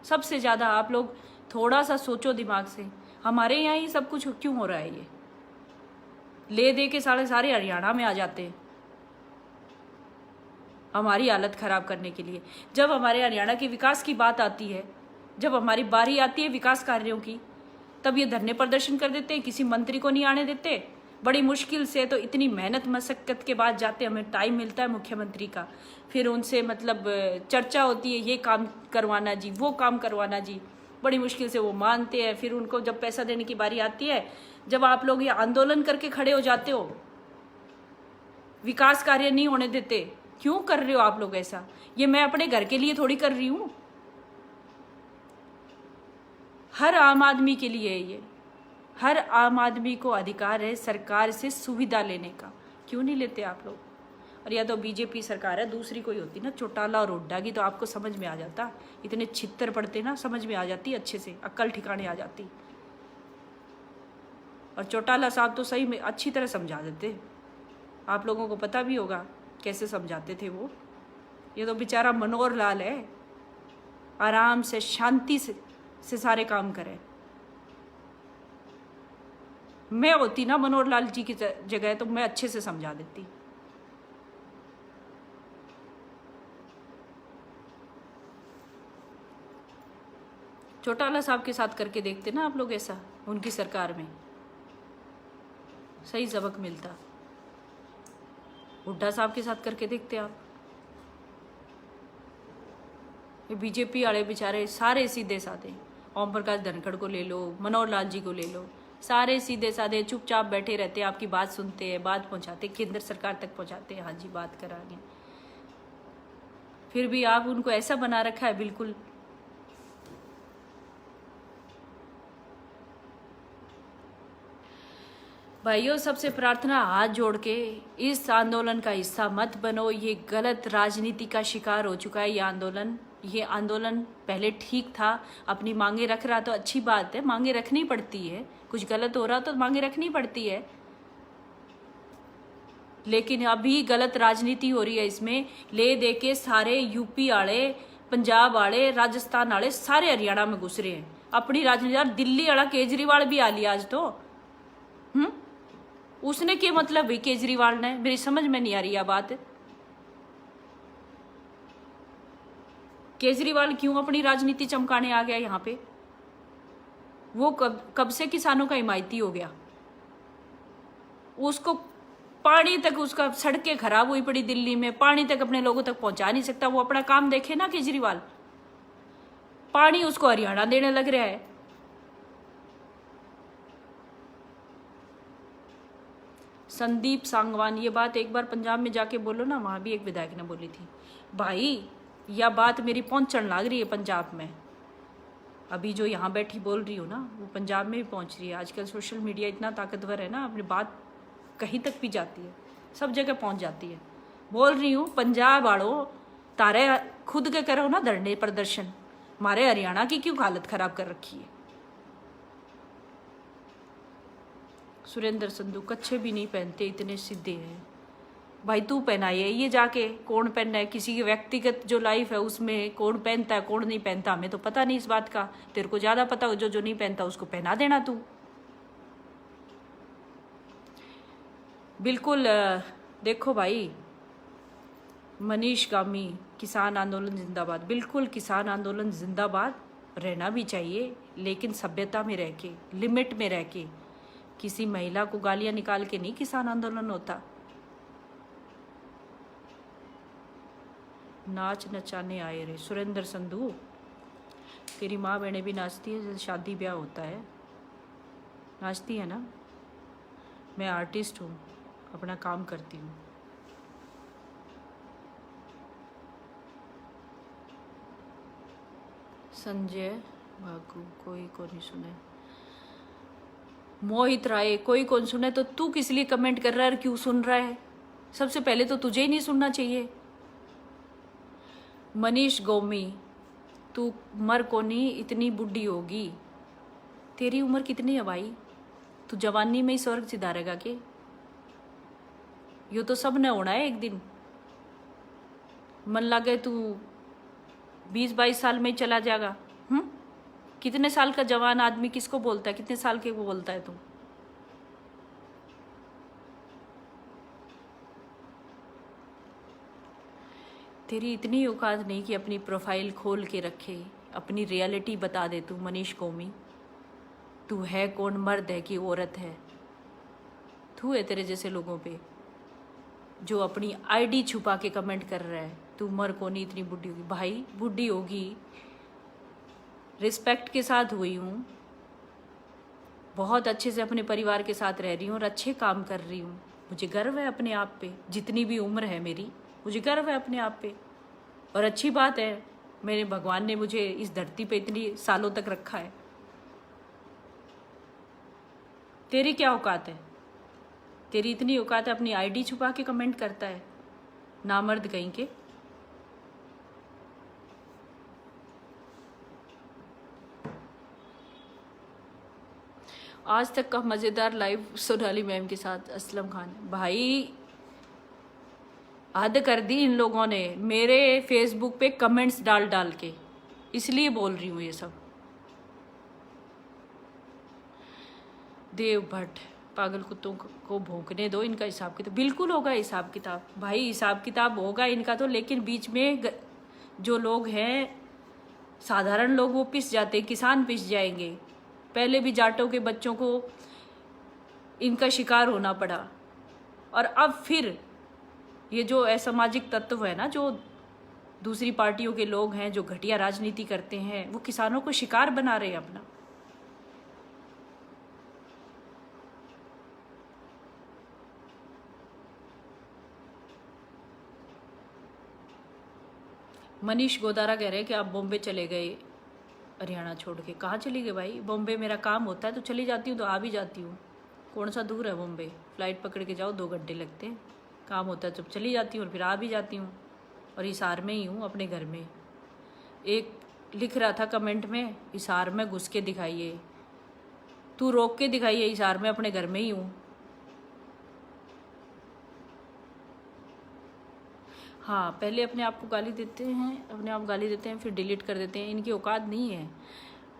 सबसे ज़्यादा। आप लोग थोड़ा सा सोचो दिमाग से, हमारे यहाँ ही सब कुछ क्यों हो रहा है? ये ले दे के सारे हरियाणा में आ जाते हैं हमारी हालत ख़राब करने के लिए। जब हमारे हरियाणा के विकास की बात आती है, जब हमारी बारी आती है विकास कार्यों की, तब ये धरने प्रदर्शन कर देते हैं, किसी मंत्री को नहीं आने देते। बड़ी मुश्किल से, तो इतनी मेहनत मशक्कत के बाद जाते, हमें टाइम मिलता है मुख्यमंत्री का, फिर उनसे मतलब चर्चा होती है, ये काम करवाना जी, वो काम करवाना जी। बड़ी मुश्किल से वो मानते हैं। फिर उनको जब पैसा देने की बारी आती है, जब आप लोग ये आंदोलन करके खड़े हो जाते हो, विकास कार्य नहीं होने देते। क्यों कर रहे हो आप लोग ऐसा? ये मैं अपने घर के लिए थोड़ी कर रही हूँ, हर आम आदमी के लिए है ये। हर आम आदमी को अधिकार है सरकार से सुविधा लेने का। क्यों नहीं लेते आप लोग? और या तो बीजेपी सरकार है, दूसरी कोई होती ना चौटाला और हुड्डा की, तो आपको समझ में आ जाता। इतने छित्तर पड़ते ना, समझ में आ जाती, अच्छे से अक्ल ठिकाने आ जाती। और चौटाला साहब तो सही में अच्छी तरह समझा देते, आप लोगों को पता भी होगा कैसे समझाते थे वो। ये तो बेचारा मनोहर लाल है, आराम से शांति से सारे काम करे। मैं होती ना मनोहर लाल जी की जगह, तो मैं अच्छे से समझा देती। चौटाला साहब के साथ करके देखते ना आप लोग ऐसा, उनकी सरकार में सही सबक मिलता। हुड्डा साहब के साथ करके देखते आप। ये बीजेपी वाले बेचारे सारे सीधे साधे, ओम प्रकाश धनखड़ को ले लो, मनोहर लाल जी को ले लो, सारे सीधे साधे चुपचाप बैठे रहते हैं, आपकी बात सुनते हैं, बात पहुंचाते, केंद्र सरकार तक पहुंचाते हैं, हाँ जी बात करा रहे हैं। फिर भी आप उनको ऐसा बना रखा है बिल्कुल। भाइयों, सबसे प्रार्थना हाथ जोड़ के इस आंदोलन का हिस्सा मत बनो। ये गलत राजनीति का शिकार हो चुका है ये आंदोलन पहले ठीक था, अपनी मांगे रख रहा तो अच्छी बात है, मांगे रखनी पड़ती है, कुछ गलत हो रहा तो मांगे रखनी पड़ती है, लेकिन अभी गलत राजनीति हो रही है। इसमें ले दे के सारे यूपी वाले, पंजाब वाले, राजस्थान वाले सारे हरियाणा में घुस रहे हैं अपनी राजनीति। दिल्ली वाला केजरीवाल भी आ लिया आज तो। उसने क्या मतलब भाई केजरीवाल ने, मेरी समझ में नहीं आ रही यह बात। केजरीवाल क्यों अपनी राजनीति चमकाने आ गया यहाँ पे? वो कब से किसानों का हिमायती हो गया। उसको पानी तक, उसका सड़कें खराब हुई पड़ी दिल्ली में, पानी तक अपने लोगों तक पहुंचा नहीं सकता। वो अपना काम देखे ना केजरीवाल, पानी उसको हरियाणा देने लग रहा है। संदीप सांगवान, ये बात एक बार पंजाब में जाके बोलो ना, वहां भी एक विधायक ने बोली थी। भाई यह बात मेरी पहुंचने लग रही है पंजाब में। अभी जो यहाँ बैठी बोल रही हूँ ना, वो पंजाब में भी पहुंच रही है। आजकल सोशल मीडिया इतना ताकतवर है ना, अपनी बात कहीं तक भी जाती है, सब जगह पहुंच जाती है। बोल रही हूँ पंजाब वालों, तारे खुद के करो ना धरने प्रदर्शन, हमारे हरियाणा की क्यों हालत खराब कर रखी है। सुरेंद्र संधू, कच्छे भी नहीं पहनते, इतने सीधे हैं। भाई तू पहनाइए, ये जाके कौन पहनना है, किसी की व्यक्तिगत जो लाइफ है उसमें कौन पहनता है कौन नहीं पहनता, हमें तो पता नहीं इस बात का। तेरे को ज्यादा पता हो, जो नहीं पहनता उसको पहना देना तू। बिल्कुल। देखो भाई, मनीष गामी, किसान आंदोलन जिंदाबाद। बिल्कुल किसान आंदोलन जिंदाबाद, रहना भी चाहिए, लेकिन सभ्यता में रह के, लिमिट में रह के। किसी महिला को गालियां निकाल के नहीं किसान आंदोलन होता। नाच नचाने आए रे सुरेंद्र संधू, तेरी माँ बहनें भी नाचती है जैसे शादी ब्याह होता है, नाचती है ना। मैं आर्टिस्ट हूँ, अपना काम करती हूँ। संजय भागू, कोई को नहीं सुने। मोहित राय, कोई कौन सुने। तो तू किस लिए कमेंट कर रहा है, क्यों सुन रहा है? सबसे पहले तो तुझे ही नहीं सुनना चाहिए। मनीष गोमी, तू मर को नहीं, इतनी बुढ़ी होगी। तेरी उम्र कितनी है भाई? तू जवानी में ही स्वर्ग सिधारेगा के? यो तो सब ने होना है एक दिन। मन लगे तू 20-22 साल में ही चला जाएगा। कितने साल का जवान आदमी किसको बोलता है, कितने साल के को बोलता है तू? तेरी इतनी औकात नहीं कि अपनी प्रोफाइल खोल के रखे, अपनी रियलिटी बता दे तू। मनीष कौमी, तू है कौन, मर्द है कि औरत है? तू है तेरे जैसे लोगों पे जो अपनी आईडी छुपा के कमेंट कर रहा है। तू मर को नहीं, इतनी बुढ़ी होगी। भाई बुढ़ी होगी, रिस्पेक्ट के साथ हुई हूँ, बहुत अच्छे से अपने परिवार के साथ रह रही हूँ और अच्छे काम कर रही हूँ। मुझे गर्व है अपने आप पे, जितनी भी उम्र है मेरी, मुझे गर्व है अपने आप पे। और अच्छी बात है, मेरे भगवान ने मुझे इस धरती पे इतनी सालों तक रखा है। तेरी क्या औकात है? तेरी इतनी औकात है, अपनी आईडी छुपा के कमेंट करता है, नामर्द कहीं के। आज तक का मजेदार लाइव सोनाली मैम के साथ असलम खान। भाई हद कर दी इन लोगों ने मेरे फेसबुक पे कमेंट्स डाल डाल के, इसलिए बोल रही हूँ ये सब। देव भट्ट, पागल कुत्तों को भौंकने दो, इनका हिसाब किताब बिल्कुल होगा। हिसाब किताब भाई, हिसाब किताब होगा इनका तो, लेकिन बीच में जो लोग हैं साधारण लोग, वो पिस जाते, किसान पिस जाएंगे। पहले भी जाटों के बच्चों को इनका शिकार होना पड़ा, और अब फिर ये जो असामाजिक तत्व है ना, जो दूसरी पार्टियों के लोग हैं, जो घटिया राजनीति करते हैं, वो किसानों को शिकार बना रहे हैं अपना। मनीष गोदारा कह रहे हैं कि आप बॉम्बे चले गए हरियाणा छोड़ के। कहाँ चली गई भाई? बॉम्बे मेरा काम होता है तो चली जाती हूँ, तो आ भी जाती हूँ। कौन सा दूर है बॉम्बे? फ्लाइट पकड़ के जाओ 2 घंटे लगते हैं। काम होता है जब चली जाती हूँ और फिर आ भी जाती हूँ, और हिसार में ही हूँ अपने घर में। एक लिख रहा था कमेंट में, हिसार में घुस के दिखाइए, तू रोक के दिखाइए, हिसार में अपने घर में ही हूँ। हाँ, पहले अपने आप को गाली देते हैं, अपने आप गाली देते हैं, फिर डिलीट कर देते हैं। इनकी औकात नहीं है।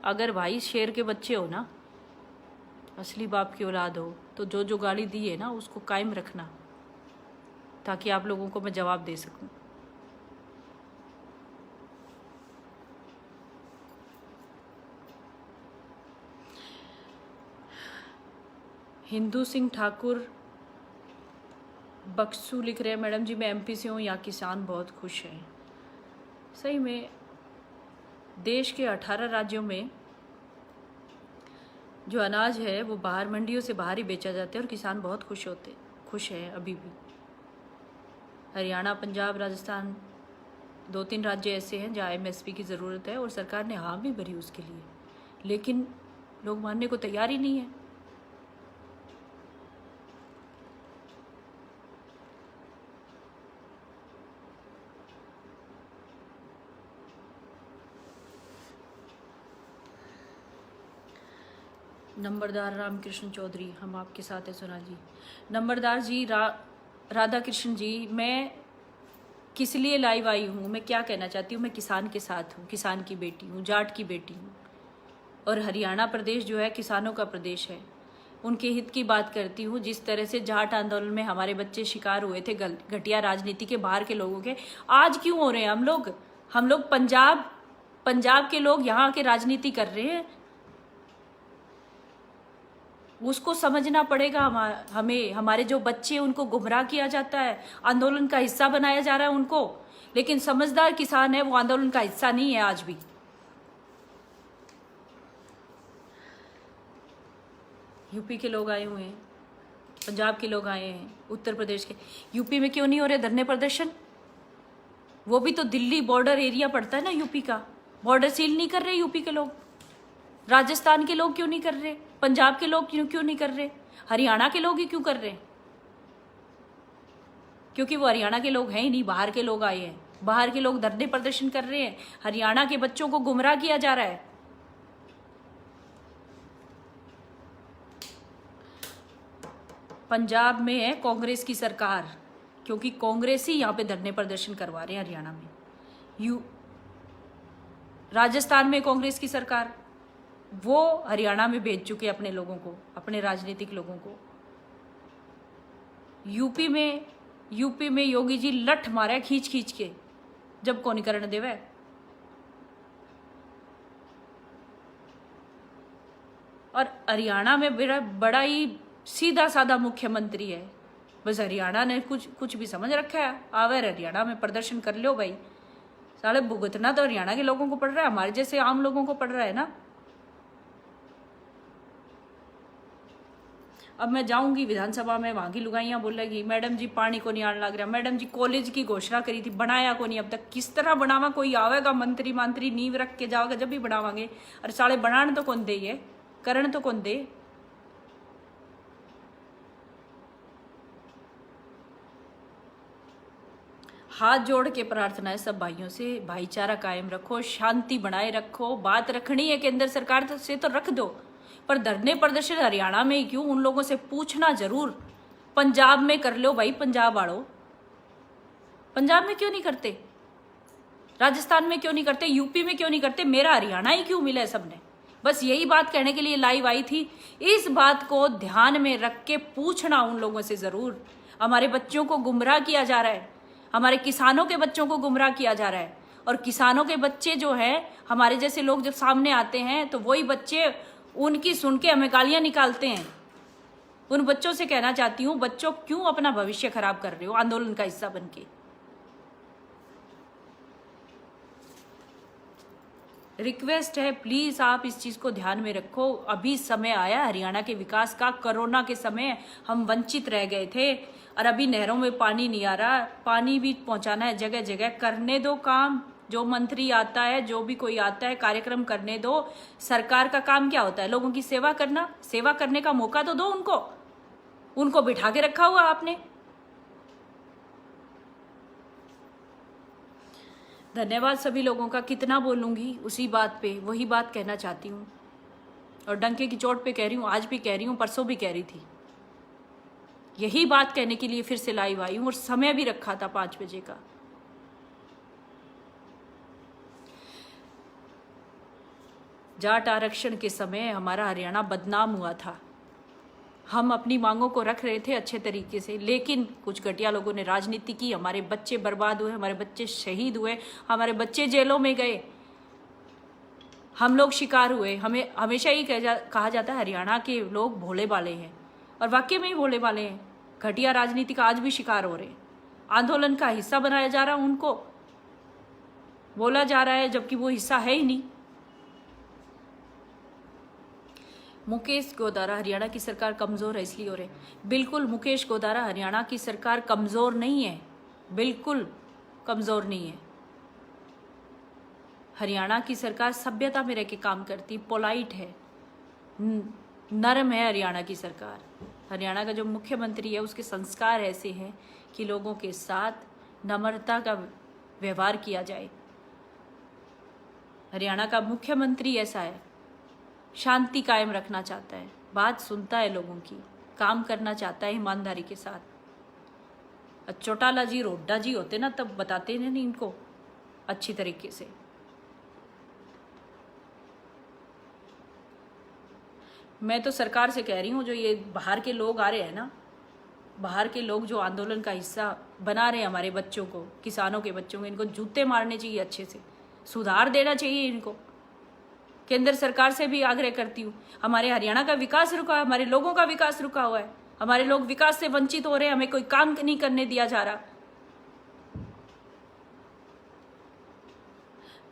अगर भाई शेर के बच्चे हो ना, असली बाप की औलाद हो, तो जो जो गाली दी है ना उसको कायम रखना, ताकि आप लोगों को मैं जवाब दे सकूं। हिंदू सिंह ठाकुर बक्सू लिख रहे हैं, मैडम जी मैं एमपी से हूँ, यहाँ किसान बहुत खुश हैं। सही में देश के 18 राज्यों में जो अनाज है वो बाहर मंडियों से बाहर ही बेचा जाता है, और किसान बहुत खुश हैं अभी भी। हरियाणा, पंजाब, राजस्थान, 2-3 राज्य ऐसे हैं जहाँ एमएसपी की ज़रूरत है, और सरकार ने हाँ भी भरी उसके लिए, लेकिन लोग मानने को तैयार ही नहीं है। नंबरदार रामकृष्ण चौधरी, हम आपके साथ हैं। सोनाल जी, नंबरदार जी, राधा कृष्ण जी, मैं किस लिए लाइव आई हूँ, मैं क्या कहना चाहती हूँ, मैं किसान के साथ हूँ, किसान की बेटी हूँ, जाट की बेटी हूँ। और हरियाणा प्रदेश जो है किसानों का प्रदेश है, उनके हित की बात करती हूँ। जिस तरह से जाट आंदोलन में हमारे बच्चे शिकार हुए थे घटिया राजनीति के, बाहर के लोगों के, आज क्यों हो रहे हैं हम लोग पंजाब के लोग यहाँ के राजनीति कर रहे हैं। उसको समझना पड़ेगा। हमें हमारे जो बच्चे, उनको गुमराह किया जाता है, आंदोलन का हिस्सा बनाया जा रहा है उनको, लेकिन समझदार किसान है वो आंदोलन का हिस्सा नहीं है आज भी। यूपी के लोग आए हुए हैं, पंजाब के लोग आए हैं, उत्तर प्रदेश के। यूपी में क्यों नहीं हो रहे धरने प्रदर्शन? वो भी तो दिल्ली बॉर्डर एरिया पड़ता है ना यूपी का, बॉर्डर सील नहीं कर रहे यूपी के लोग। राजस्थान के लोग क्यों नहीं कर रहे? पंजाब के लोग क्यों नहीं कर रहे? हरियाणा के लोग ही क्यों कर रहे? क्योंकि वो हरियाणा के लोग हैं ही नहीं, बाहर के लोग आए हैं। बाहर के लोग धरने प्रदर्शन कर रहे हैं, हरियाणा के बच्चों को गुमराह किया जा रहा है। पंजाब में है कांग्रेस की सरकार, क्योंकि कांग्रेस ही यहाँ पे धरने प्रदर्शन करवा रहे हैं हरियाणा में। राजस्थान में कांग्रेस की सरकार, वो हरियाणा में भेज चुके अपने लोगों को, अपने राजनीतिक लोगों को। यूपी में योगी जी लठ मारे खींच खींच के, जब को नहीं करने देवे। और हरियाणा में बड़ा ही सीधा साधा मुख्यमंत्री है। बस हरियाणा ने कुछ भी समझ रखा है, आवे हरियाणा में प्रदर्शन कर लो भाई। साले भुगतना तो हरियाणा के लोगों को पड़ रहा है, हमारे जैसे आम लोगों को पड़ रहा है ना। अब मैं जाऊंगी विधानसभा में, वहां की लुगाइयां बोलेगी मैडम जी पानी को नहीं आने लग रहा। मैडम जी कॉलेज की घोषणा करी थी, बनाया को नहीं अब तक। किस तरह बनावा? कोई आवेगा मंत्री नींव रख के जाओगे जब भी बनावांगे। अरे साले बनाने तो कौन दे, ये करण तो कौन दे? हाथ जोड़ के प्रार्थना है सब भाइयों से, भाईचारा कायम रखो, शांति बनाए रखो। बात रखनी है केंद्र सरकार से तो रख दो, पर धरने प्रदर्शन हरियाणा में ही क्यों? उन लोगों से पूछना जरूर। पंजाब में कर लो भाई, पंजाब वालों, पंजाब में क्यों नहीं करते? राजस्थान में क्यों नहीं करते? यूपी में क्यों नहीं करते? मेरा हरियाणा ही क्यों मिला है सबने? बस यही बात कहने के लिए लाइव आई थी। इस बात को ध्यान में रख के पूछना उन लोगों से जरूर। हमारे बच्चों को गुमराह किया जा रहा है, हमारे किसानों के बच्चों को गुमराह किया जा रहा है। और किसानों के बच्चे जो हैं, हमारे जैसे लोग जब सामने आते हैं तो वही बच्चे उनकी सुन के हमें गालियां निकालते हैं। उन बच्चों से कहना चाहती हूँ, बच्चों क्यों अपना भविष्य खराब कर रहे हो आंदोलन का हिस्सा बनके? रिक्वेस्ट है प्लीज आप इस चीज को ध्यान में रखो। अभी समय आया हरियाणा के विकास का। कोरोना के समय हम वंचित रह गए थे, और अभी नहरों में पानी नहीं आ रहा, पानी भी पहुंचाना है जगह जगह। करने दो काम, जो मंत्री आता है, जो भी कोई आता है, कार्यक्रम करने दो। सरकार का काम क्या होता है? लोगों की सेवा करना। सेवा करने का मौका तो दो उनको। उनको बिठा के रखा हुआ आपने। धन्यवाद सभी लोगों का। कितना बोलूंगी उसी बात पे, वही बात कहना चाहती हूँ और डंके की चोट पे कह रही हूँ, आज भी कह रही हूँ, परसों भी कह रही थी। यही बात कहने के लिए फिर से लाइव आई हूँ और समय भी रखा था 5 बजे का। जाट आरक्षण के समय हमारा हरियाणा बदनाम हुआ था। हम अपनी मांगों को रख रहे थे अच्छे तरीके से, लेकिन कुछ घटिया लोगों ने राजनीति की। हमारे बच्चे बर्बाद हुए, हमारे बच्चे शहीद हुए, हमारे बच्चे जेलों में गए, हम लोग शिकार हुए। हमें हमेशा ही कहा जाता है हरियाणा के लोग भोले भाले हैं, और वाकई में ही भोले भाले हैं। घटिया राजनीति का आज भी शिकार हो रहे हैं। आंदोलन का हिस्सा बनाया जा रहा है, उनको बोला जा रहा है, जबकि वो हिस्सा है ही नहीं। मुकेश गोदारा, हरियाणा की सरकार कमजोर है इसलिए हो रहे। बिल्कुल मुकेश गोदारा, हरियाणा की सरकार कमजोर नहीं है, बिल्कुल कमजोर नहीं है। हरियाणा की सरकार सभ्यता में रह के काम करती, पोलाइट है, नरम है हरियाणा की सरकार। हरियाणा का जो मुख्यमंत्री है उसके संस्कार ऐसे हैं कि लोगों के साथ नम्रता का व्यवहार किया जाए। हरियाणा का मुख्यमंत्री ऐसा है, शांति कायम रखना चाहता है, बात सुनता है लोगों की, काम करना चाहता है ईमानदारी के साथ। चौटाला जी, रोड्डा जी होते ना तब बताते नहीं इनको अच्छी तरीके से। मैं तो सरकार से कह रही हूँ, जो ये बाहर के लोग आ रहे हैं ना, बाहर के लोग जो आंदोलन का हिस्सा बना रहे हैं हमारे बच्चों को, किसानों के बच्चों को, इनको जूते मारने चाहिए, अच्छे से सुधार देना चाहिए इनको। केंद्र सरकार से भी आग्रह करती हूँ, हमारे हरियाणा का विकास रुका है, हमारे लोगों का विकास रुका हुआ है, हमारे लोग विकास से वंचित हो रहे हैं, हमें कोई काम नहीं करने दिया जा रहा।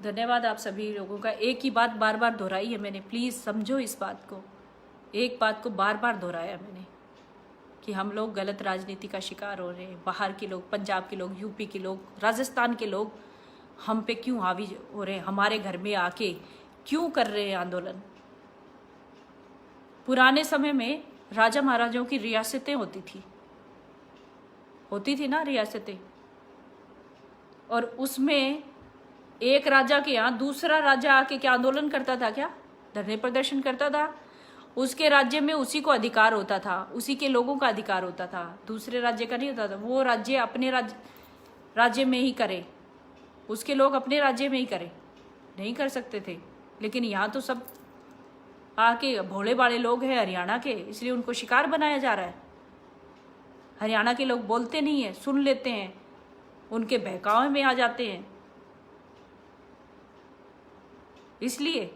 धन्यवाद आप सभी लोगों का। एक ही बात बार बार दोहराई है मैंने, प्लीज समझो इस बात को। एक बात को बार बार दोहराया मैंने कि हम लोग गलत राजनीति का शिकार हो रहे हैं। बाहर के लोग, पंजाब के लोग, यूपी के लोग, राजस्थान के लोग हम पे क्यों हावी हो रहे हैं, हमारे घर में आके क्यों कर रहे हैं आंदोलन। पुराने समय में राजा महाराजाओं की रियासतें होती थी ना रियासतें, और उसमें एक राजा के यहाँ दूसरा राजा आके क्या आंदोलन करता था, क्या धरने प्रदर्शन करता था। उसके राज्य में उसी को अधिकार होता था, उसी के लोगों का अधिकार होता था, दूसरे राज्य का नहीं होता था। वो राज्य अपने राज्य में ही करे, उसके लोग अपने राज्य में ही करे, नहीं कर सकते थे। लेकिन यहाँ तो सब आके भोले भाले लोग हैं हरियाणा के, इसलिए उनको शिकार बनाया जा रहा है। हरियाणा के लोग बोलते नहीं है, सुन लेते हैं, उनके बहकावे में आ जाते हैं। इसलिए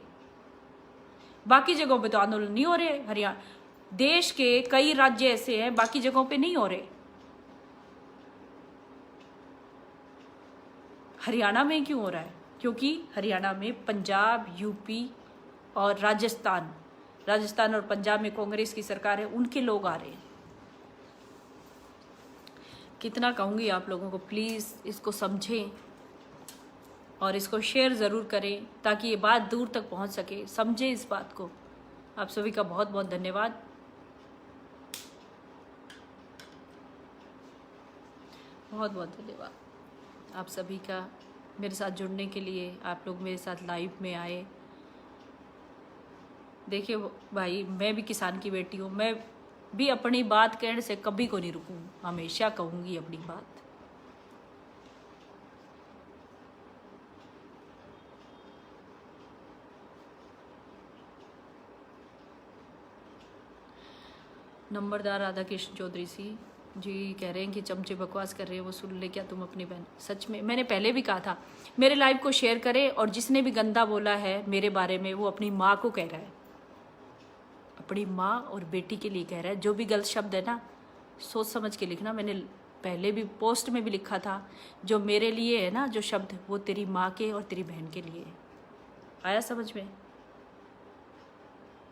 बाकी जगहों पे तो आंदोलन नहीं हो रहे। हरियाणा देश के कई राज्य ऐसे हैं, बाकी जगहों पे नहीं हो रहे। हरियाणा में क्यों हो रहा है? क्योंकि हरियाणा में पंजाब, यूपी और राजस्थान और पंजाब में कांग्रेस की सरकार है, उनके लोग आ रहे हैं। कितना कहूँगी आप लोगों को, प्लीज़ इसको समझें और इसको शेयर ज़रूर करें ताकि ये बात दूर तक पहुंच सके, समझें इस बात को। आप सभी का बहुत बहुत धन्यवाद। बहुत बहुत धन्यवाद आप सभी का मेरे साथ जुड़ने के लिए। आप लोग मेरे साथ लाइव में आए। देखिए भाई, मैं भी किसान की बेटी हूँ, मैं भी अपनी बात कहने से कभी को नहीं रुकूँ, हमेशा कहूँगी अपनी बात। नंबरदार राधा कृष्ण चौधरी जी कह रहे हैं कि चमचे बकवास कर रहे हैं, वो सुन ले क्या तुम अपनी बहन। सच में मैंने पहले भी कहा था, मेरे लाइव को शेयर करें, और जिसने भी गंदा बोला है मेरे बारे में वो अपनी माँ को कह रहा है, अपनी माँ और बेटी के लिए कह रहा है। जो भी गलत शब्द है ना, सोच समझ के लिखना। मैंने पहले भी पोस्ट में भी लिखा था, जो मेरे लिए है ना जो शब्द, वो तेरी माँ के और तेरी बहन के लिए है। आया समझ में?